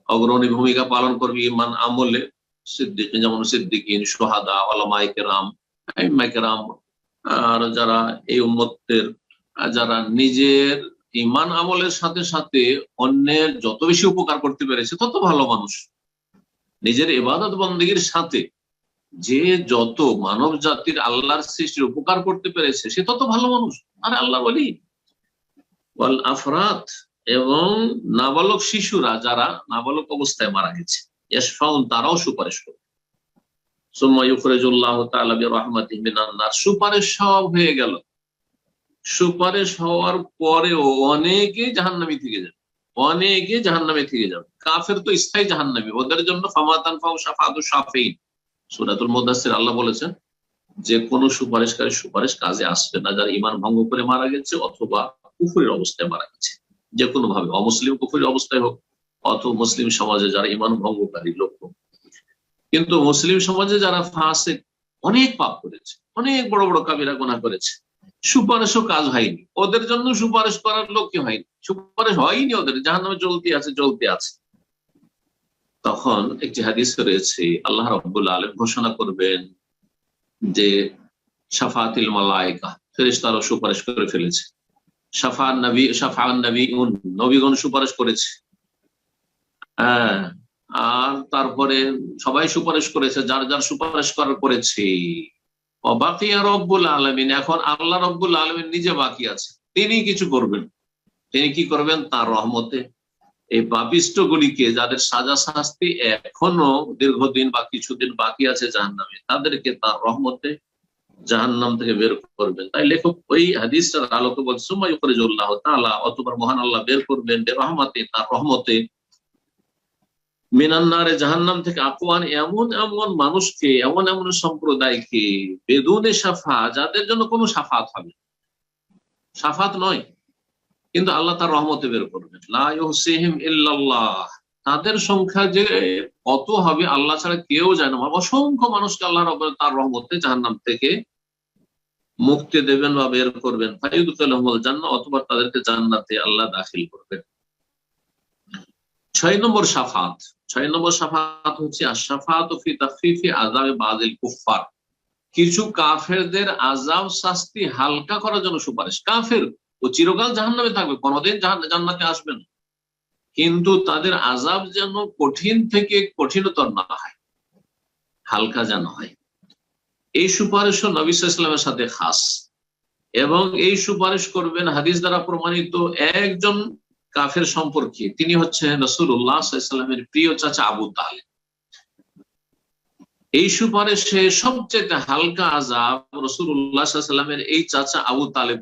অগ্রণী ভূমিকা পালন করবে ঈমান আমলে সিদ্দিকিন, যেমন সিদ্দিকিন, সোহাদা, ওলামায়ে কেরাম, আইম্মায়ে কেরাম, আর যারা এই উম্মতের যারা নিজের ইমান আমলের সাথে সাথে অন্যের যত বেশি উপকার করতে পেরেছে তত ভালো মানুষ। নিজের ইবাদত বন্দেগীর সাথে যে যত মানব জাতির আল্লাহর সৃষ্টির উপকার করতে পেরেছে সে তত ভালো মানুষ। আর আল্লাহ বলি ওয়াল আফরাত, এবং নাবালক শিশুরা যারা নাবালক অবস্থায় মারা গেছে, ইয়াশফাউন, তারাও সুপারিশ করে। সুম্মা ইউখরিজুল্লাহু তাআলা বিরহমাতিহি মিনান নার, সুপারিশ সব হয়ে গেল, সুপারিশ হওয়ার পরেও অনেকে জাহান্নামী থেকে যাবে, অনেকে জাহান্নামে থেকে যাবে। কাফের তো স্থায়ী জাহান্নামী, ওদের জন্য ফামা তানফাউ শাফাআতু শাফিঈন, সূরাতুল মুদাসসির আল্লাহ বলেছেন যে কোন সুপারিশকারী সুপারিশ কাজে আসবে না যারা ঈমান ভঙ্গ করে মারা গেছে অথবা কুফরের অবস্থায় মারা গেছে, যে কোনো ভাবে, অমুসলিম কুফরের অবস্থায় হোক অথবা মুসলিম সমাজে যারা ঈমান ভঙ্গকারী লোক হোক। কিন্তু মুসলিম সমাজে যারা ফাসিক, অনেক পাপ করেছে, অনেক বড় বড় কাবিরা গুনাহ করেছে, সুপারিশও কাজ হয়নি, ওদের জন্য সুপারিশ করার লোকই হয়নি, সুপারিশ হয়নি, ওদের জাহান্নামে জ্বলতে আছে। তখন একটি হাদিস রয়েছে, আল্লাহ রাব্বুল আলামিন ঘোষণা করবেন যে শাফাআতুল মালায়েকা, ফেরেশতারা সুপারিশ করে ফেলেছে, শাফাআন নবীউন, নবীগণ সুপারিশ করেছে, আর তারপরে সবাই সুপারিশ করেছে, যার যার সুপারিশ করেছে। বাকিয়া রব্বুল আলামিন, এখন আল্লাহ রব্বুল আলামিন নিজে বাকি আছে, তিনি কিছু করবেন। তিনি কি করবেন? তার রহমতে এই পাপিষ্ঠ গুলিকে, যাদের সাজা শাস্তি এখনো দীর্ঘদিন বা কিছুদিন বাকি আছে জাহান্নামে, তাদেরকে তার রহমতে জাহান্নাম থেকে বের করবেন। তাই লেখক ওই হাদিসটার আলোকে বলছে সুম্মা ইউখরিজুল্লাহু তাআলা, অতঃপর মহান আল্লাহ বের করবেন বিরহমাতি, তার রহমতে, মিনান নারে, জাহান্নাম থেকে, আকওয়ান, এমন এমন মানুষকে, এমন এমন সম্প্রদায়কে, বেদুনে শাফা, যাদের জন্য কোনো শাফাত হবে, শাফাত নয়, কিন্তু আল্লাহ তার রহমতে বের করবেন। লা ইউহসিহিম ইল্লাল্লাহ, তাদের সংখ্যা যে কত হবে আল্লাহ ছাড়া কেউ জানে না। অসংখ্য মানুষকে আল্লাহ রাব্বুল তার রহমতে জাহান্নাম থেকে মুক্তি দেবেন বা বের করবেন। ফায়ুদখিলুহুমুল জান্নাহ, অথবা তাদেরকে জান্নাতে আল্লাহ দাখিল করবেন। 6 নম্বর শাফাত, 6 নম্বর শাফাত হচ্ছে আশ-শাফাআতু ফি তাখফিফি আযাবি বাযিল কুফফার, কিছু কাফেরদের আযাব শাস্তি হালকা করার জন্য সুপারিশ। কাফের ও চিরকাল জাহান্নামে থাকবে, কোনোদিন জান্নাতে আসবে না, কিন্তু তাদের আযাব যেন কঠিন থেকে কঠিনতর না হয়, হালকা যেন হয়। এই সুপারিশ নবী সাল্লাল্লাহু আলাইহি ওয়াসাল্লামের সাথে খাস, এবং এই সুপারিশ করবেন হাদিস দ্বারা প্রমাণিত একজন কাফের সম্পর্কে, তিনি হচ্ছেন রাসূলুল্লাহ সাল্লাল্লাহু আলাইহি ওয়াসাল্লামের প্রিয় চাচা আবু তালেব। এই সুপারিশে সবচেয়ে হালকা আযাব রাসূলুল্লাহ সাল্লাল্লাহু আলাইহি ওয়াসাল্লামের এই চাচা আবু তালেব।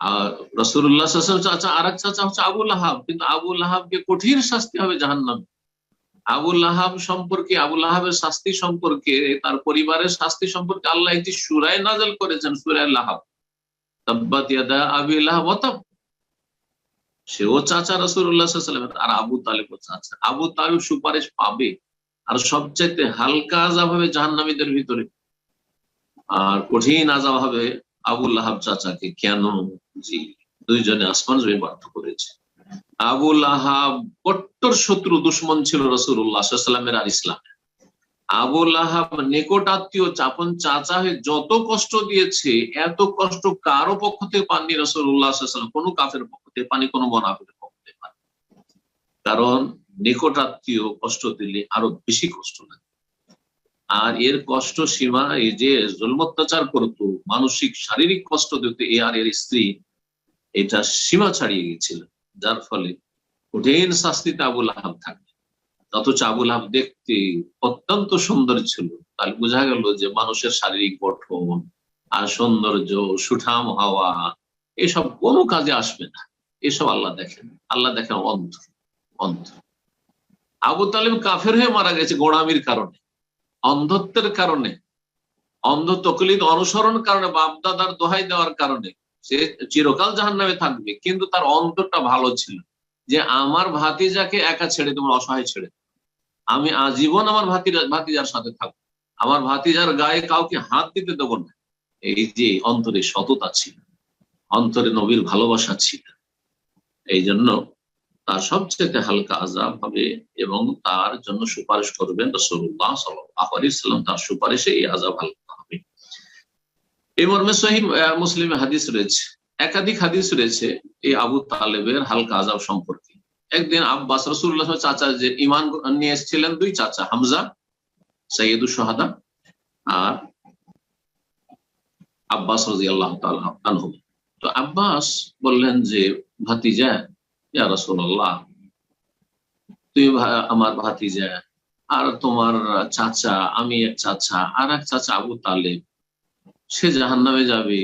আর রাসূলুল্লাহ সাল্লাল্লাহু আলাইহি ওয়াসাল্লাম চাচা আরেক চাচা হচ্ছে আবু লাহাব, কিন্তু আবু লাহাবকে কঠিন শাস্তি হবে জাহান্নামে। আবু লাহাব সম্পর্কে, আবু লাহাবের শাস্তি সম্পর্কে, তার পরিবারের শাস্তি সম্পর্কে আল্লাহ একটি সূরা নাযিল করেছেন, সূরা লাহাব, তাব্বাত ইয়াদা আবি লাহাব ওয়া তাব। সেও চাচা রাসূলুল্লাহ সাল্লাল্লাহু আলাইহি ওয়াসাল্লাম, আর আবু তালেবও চাচা। আবু তালেব সুপারিশ পাবে, আর সবচেয়ে হালকা আযাব হবে জাহান্নামীদের ভিতরে, আর কঠিন আযাব হবে আবু লাহাব চাচাকে। কেন? জি, দুইজনে আসমান জমিন পার্থক্য করেছে। আবু লাহাব কট্টর শত্রু, দুশমন ছিল রাসূলুল্লাহ সাল্লাল্লাহু আলাইহি ওয়াসাল্লামের আর ইসলামের। আবু লাহাব নিকট আত্মীয়, চাপন চাচা হয়ে যত কষ্ট দিয়েছে, এত কষ্ট কারো পক্ষ থেকে পাননি রাসূলুল্লাহ সাল্লাল্লাহু আলাইহি ওয়াসাল্লাম, কোনো কাফের পক্ষ থেকে পাননি, কোনো মুনাফিকের পক্ষ থেকে পাননি। কারণ নিকট আত্মীয় কষ্ট দিলে আরো বেশি কষ্ট লাগে, আর এর কষ্ট সীমা, এই যে জুলম অত্যাচার করতো, মানসিক শারীরিক কষ্ট দিত এ আর এর স্ত্রী, এটা সীমা ছাড়িয়ে গেছিল, যার ফলে কঠিন শাস্তিতে আবু লাহাব থাকে। অথচ আবু লাহাব দেখতে অত্যন্ত সুন্দর ছিল, তাহলে বোঝা গেল যে মানুষের শারীরিক গঠন আর সৌন্দর্য, সুঠাম হওয়া, এসব কোনো কাজে আসবে না, এসব আল্লাহ দেখেন। আল্লাহ দেখেন অন্ধ, অন্ধ। আবু তালেব কাফের হয়ে মারা গেছে গোড়ামির কারণে, অন্ধত্বের কারণে, অন্ধ তকলিদ অনুসরণ কারণে, বাপদাদার দোহাই দেওয়ার কারণে সে চিরকাল জাহান্নামে থাকবে। কিন্তু তার অন্তরটা ভালো ছিল, যে আমার ভাতিজাকে একা ছেড়ে দেবো, অসহায় ছেড়ে, আমি আজীবন আমার ভাতিজার সাথে থাকবো, আমার ভাতিজার গায়ে কাউকে হাত দিতে দেবো না। এই যে অন্তরে সততা ছিল, অন্তরে নবীর ভালোবাসা ছিল। এই জন্য তার সবচেয়ে হালকা আযাব হবে এবং তার জন্য সুপারিশ করবেন রাসূলুল্লাহ সাল্লাল্লাহু আলাইহি ওয়াসাল্লাম। তার সুপারিশে এই আযাব হালকা হবে। এই মর্মে সহিহ মুসলিমে হাদিস রয়েছে, একাধিক হাদিস রয়েছে এই আবু তালেবের হালকা আযাব সম্পর্কে। একদিন আব্বাস, রাসূলুল্লাহ চাচা যে ঈমান নিয়ে এসেছিলেন, দুই চাচা, হামজা সাইয়্যিদুশ শুহাদা আর আব্বাস রাদিয়াল্লাহু তাআলা আনহু। তো আব্বাস বললেন যে, ভাতিজা, ইয়া রাসূলুল্লাহ, তুই আমার ভাতিজা, আর তোমার চাচা, আমি এক চাচা, আর এক চাচা আবু তালেব, সে জাহান্নামে যাবে।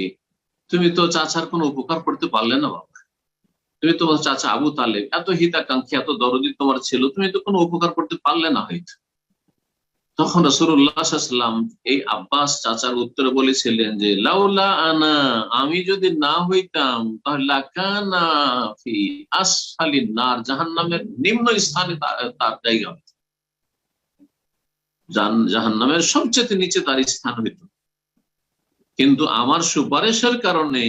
তুমি তো চাচার কোনো উপকার করতে পারলে না বাবা। তুমি তোমার চাচা আবু তালেব এত হিতাকাঙ্ক্ষী, এত দরদি তোমার ছিল, তুমি তো কোনো উপকার করতে পারলে না হয়তো। তখন রাসূলুল্লাহ সাল্লাল্লাহু আলাইহি ওয়াসাল্লাম এই আব্বাস চাচার উত্তরে বলেছিলেন যে, লাউলা আনা, আমি যদি না হইতাম, তাহলে লাকানা ফি আসফালিন নার, জাহান্নামের নিম্ন স্থানে তার জায়গা হতো, জাহান্নামের সবচেয়ে নিচে তার স্থান হইত। কিন্তু আমার সুপারিশের কারণে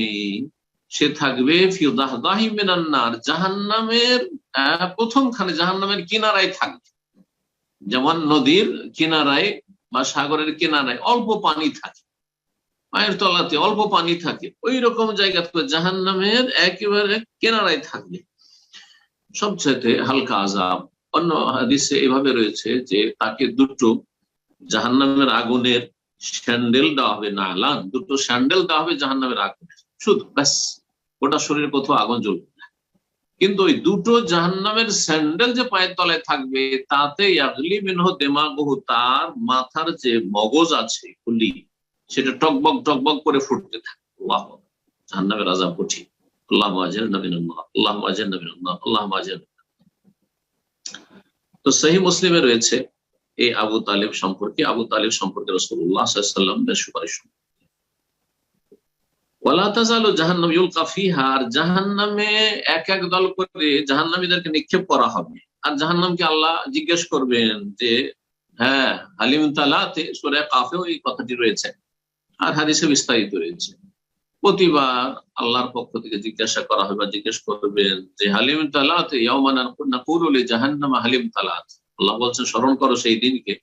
সে থাকবে ফি দাহদাহি মিনান নার, জাহান্নামের প্রথমখানে, জাহান্নামের কিনারায় থাকবে। যেমন নদীর কিনারায় বা সাগরের কিনারায় অল্প পানি থাকে, পায়ের তলাতে অল্প পানি থাকে, ওই রকম জায়গা জাহান্নামের একেবারে কিনারায় থাকবে। সবচেয়ে হালকা আযাব। অন্য হাদিসে এভাবে রয়েছে যে তাকে দুটো জাহান্নামের আগুনের স্যান্ডেল দেওয়া হবে, নালান, দুটো স্যান্ডেল দেওয়া হবে জাহান্নামের আগুনের, শুধু ব্যাস, গোটা শরীরে কোথাও আগুন জ্বলবে। কিন্তু ওই দুটো জাহান্নামের স্যান্ডেল যে পায়ের তলায় থাকবে, তাতে ইয়াগলি মিনহু দিমাগুহু, তার মাথার যে মগজ আছে, খুলি, সেটা টকবক টকবক করে ফুটতে থাকে। আল্লাহু আকবার। জাহান্নামের আযাব কঠিন। আল্লাহুম্মা আজিরনা মিনান নার, আল্লাহুম্মা আজিরনা মিনান নার, আল্লাহুম্মা আজিরনা। তো সহিহ মুসলিমে রয়েছে এই আবু তালেব সম্পর্কে, আবু তালেব সম্পর্কে রাসূলুল্লাহ সাল্লাল্লাহু আলাইহি ওয়াসাল্লামের সুপারিশ। ওয়ালা তাযালু জাহান্নাম ইউলকা ফিহা, আর জাহান্নামে এক এক দল করে জাহান্নামীদেরকে নিক্ষেপ করা হবে। আর জাহান্নামকে আল্লাহ জিজ্ঞেস করবেন যে, হ্যাঁ, হালিম তালাতে, সূরা কাফেও এই কথাটি রয়েছে, আর হাদিসে বিস্তারিত রয়েছে। প্রতিবার আল্লাহর পক্ষ থেকে জিজ্ঞাসা করা হবে, জিজ্ঞেস করবেন যে হালিম তালাতে ইয়াওমান নাকুলু লিজাহান্নাম হালিম তালাত। আল্লাহ বলছেন, স্মরণ করো সেই দিনকে,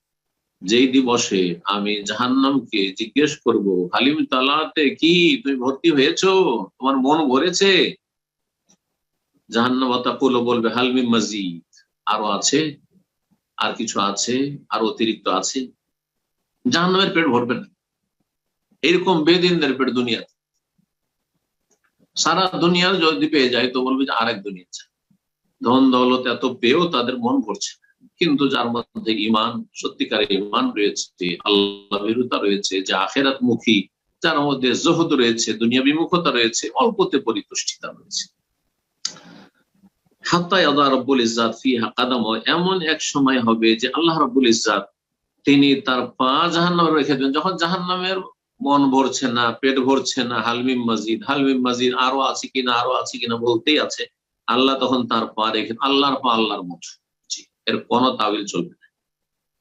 যেই দিবসে আমি জাহান্নামকে জিজ্ঞেস করব, হালিম তালাতে, কি তুমি ভর্তি হয়েছো, তোমার মন ভরেছে? জাহান্নাম তাকুলু, বলবে হাল মিন মাজিদ, আরো আছে, আর কিছু আছে, আর অতিরিক্ত আছে। জাহান্নামের পেট ভরবে না। এরকম বেদিনদের পেট দুনিয়াতে, সারা দুনিয়ার যদি পেয়ে যায় তো বলবে যে আরেক দুনিয়া চাই। ধন দৌলত এত পেয়েও তাদের মন ভরছে না। কিন্তু যার মধ্যে ঈমান, সত্যিকারের ঈমান রয়েছে, আল্লাহ ভীরুতা রয়েছে, যে আখিরাত মুখী, যার মধ্যে জুহুদ রয়েছে, দুনিয়া বিমুখতা রয়েছে, অল্পতে পরিতুষ্টিতা রয়েছে, হাত্তা ইয়াদা রাব্বুল ইজ্জাত ফিহা কাদাম, এমন এক সময় হবে যে আল্লাহ রাব্বুল ইজ্জাত তিনি তার পা জাহান্নামে রেখে দেবেন। যখন জাহান্নামের মন ভরছে না, পেট ভরছে না, হালমিম মাজিদ, হালমিম মাজিদ, আরো আছে কিনা, আরো আছে কিনা বলতেই আছে, আল্লাহ তখন তার পা রেখে, আল্লাহর পা আল্লাহর মতো, এর কোনো তাবিল চলবে না।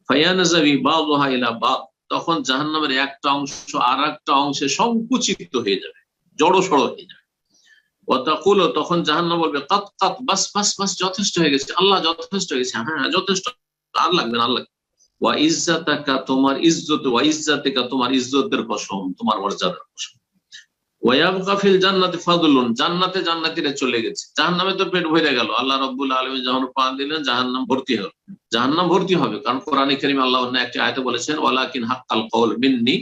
ফায়ানজাবি বাযুহা ইলা বাদ, তখন জাহান্নামের একটা অংশ আর একটা অংশে সংকুচিত হয়ে যাবে, জড়সড় হয়ে যাবে। ওয়াতাকুলু, তখন জাহান্নাম বলবে, কাত কাত, বাস বাস বাস, যথেষ্ট হয়ে গেছে আল্লাহ, যথেষ্ট হয়ে গেছে, হ্যাঁ যথেষ্ট, আর লাগবে না, আল্লাহ। ওয়া ইজ্জাতাকা, তোমার ইজ্জত, ওয়া ইজ্জাতিকা, তোমার ইজ্জতের কসম, তোমার মর্যাদার কসম। ওয়া ইয়াবকা ফিল জান্নাতি ফাদলুন, জান্নাতে জান্নাতীরা চলে গেছে, জাহান্নামে তো পেট ভরে গেল। আল্লাহ রাব্বুল আলামিন যখন পা দিলেন, জাহান্নাম ভর্তি হলো। জাহান্নাম ভর্তি হবে, কারণ কোরআনে কারীমে আল্লাহ অন্য একটি আয়াতে বলেছেন, ওয়ালাকিন হাক্কাল কওল মিন্নি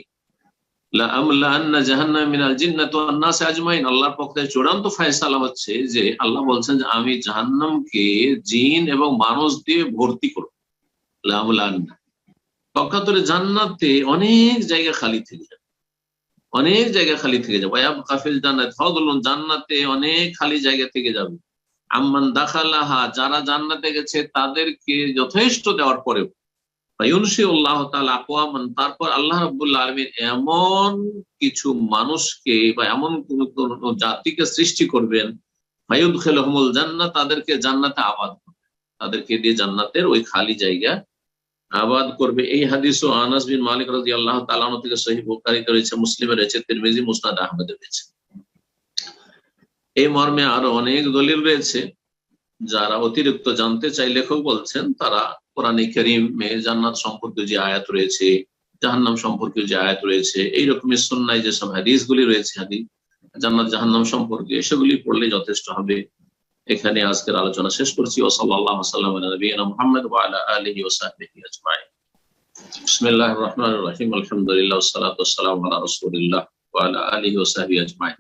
লা আমলাআন্না জাহান্নাম মিনাল জিন্নাতি ওয়ান নাস আজমাইন। আল্লাহর পক্ষ থেকে চূড়ান্ত ফয়সালা হচ্ছে যে আল্লাহ বলছেন যে আমি জাহান্নামকে জিন এবং মানুষ দিয়ে ভর্তি করব। লা আমলাআন্না, পক্ষান্তরে জান্নাতে অনেক জায়গা খালি থেকে যাবে, অনেক জায়গা খালি থেকে যাবে। ওয়ায়াবকা ফিল জান্নাতি ফাদলুন, জান্নাতে অনেক খালি জায়গা থেকে যাবে। আম্মান দাখালাহা, যারা জান্নাতে গেছে তাদেরকে যথেষ্ট দেওয়ার পরেও, ফায়ুনশিউল্লাহু তাআলা আকওয়ামান, তারপর আল্লাহ রাব্বুল আলামিন এমন কিছু মানুষকে বা এমন কোন জাতিকে সৃষ্টি করবেন, ফায়ুদখিলুহুমুল জান্নাহ, তাদেরকে জান্নাতে আবাদ করবে, তাদেরকে দিয়ে জান্নাতের ওই খালি জায়গা আবাদ করবে। এই হাদিসও আনাস বিন মালিক রাদিয়াল্লাহু তাআলা আনহু থেকে সহিহ বুখারীতে রয়েছে, মুসলিমে রয়েছে, তিরমিজি, মুসনাদ আহমদে রয়েছে। এই মর্মে আরো অনেক দলিল রয়েছে। যারা অতিরিক্ত জানতে চাই, লেখক বলছেন তারা কোরআনে কারীমে জান্নাত সম্পর্কে যে আয়াত রয়েছে, জাহান্নাম সম্পর্কে যে আয়াত রয়েছে, এইরকমের সুন্নায় যেসব হাদিসগুলি রয়েছে, হাদিস জান্নাত জাহান্নাম সম্পর্কে, সেগুলি পড়লে যথেষ্ট হবে। এখানে আজকের আলোচনা শেষ করছি। ও সাল্লাল্লাহু সাল্লাম আলা নবিয়িনা মুহাম্মদ ওয়া আলা আলিহি ওয়া সাহবিহি আজমাইন। বিসমিল্লাহির রহমানির রহিম। আলহামদুলিল্লাহ ওয়াসসালাতু ওয়াসসালামু আলা রাসূলিল্লাহ ওয়া আলা আলিহি ওয়া সাহবিহি আজমাইন।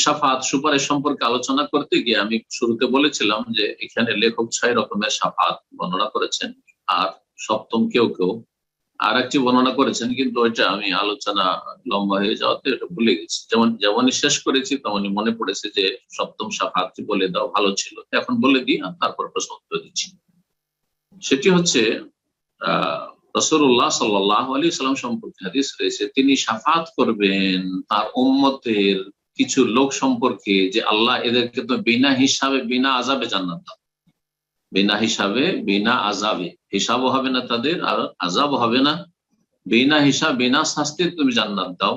শাফাত সুপারিশ সম্পর্কে আলোচনা করতে গিয়ে আমি শুরুতে বলেছিলাম যে এখানে লেখক 6 রকমের শাফাত বর্ণনা করেছেন, আর সপ্তম কেউ কেউ আর একটি বর্ণনা করেছেন, কিন্তু ওইটা আমি আলোচনা লম্বা হয়ে যাওয়াতে এটা ভুলে গেছি। যেমনই শেষ করেছি তেমনই মনে পড়েছে যে সপ্তম শাফাতটি বলে দাও, ভালো ছিল, এখন বলে দিই আর তারপর প্রশ্ন উত্তর দিচ্ছি। সেটি হচ্ছে রাসূলুল্লাহ সাল্লাল্লাহু আলাইহি সাল্লাম সম্পর্কে হাদিস রয়েছে, তিনি শাফাত করবেন তার উম্মতের কিছু লোক সম্পর্কে যে আল্লাহ এদেরকে তো বিনা হিসাবে বিনা আযাবে জান্নাত দাও, বিনা হিসাবে বিনা আযাবে, হিসাবও হবে না তাদের আর আযাবও হবে না, বিনা হিসাব বিনা শাস্তির তুমি জান্নাত দাও।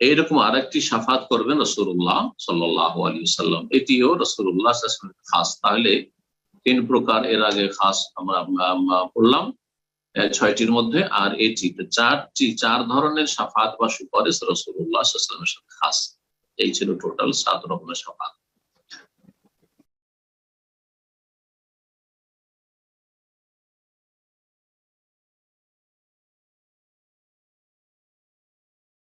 এইরকম আরেকটি শাফাত করবেন রাসূলুল্লাহ সাল্লাল্লাহু আলাইহি ওয়াসাল্লাম, এটিও রাসূলুল্লাহ সাল্লাল্লাহু আলাইহি ওয়াসাল্লামের খাস। তাহলে 3 প্রকার এর আগে খাস আমরা পড়লাম 6টির মধ্যে, আর এটি 4 ধরনের শাফাত বা সুপারিশ রাসূলুল্লাহ সাল্লাল্লাহু আলাইহি ওয়াসাল্লামের সাথে খাস। এই ছিল টোটাল 7 রকমের শাফাত।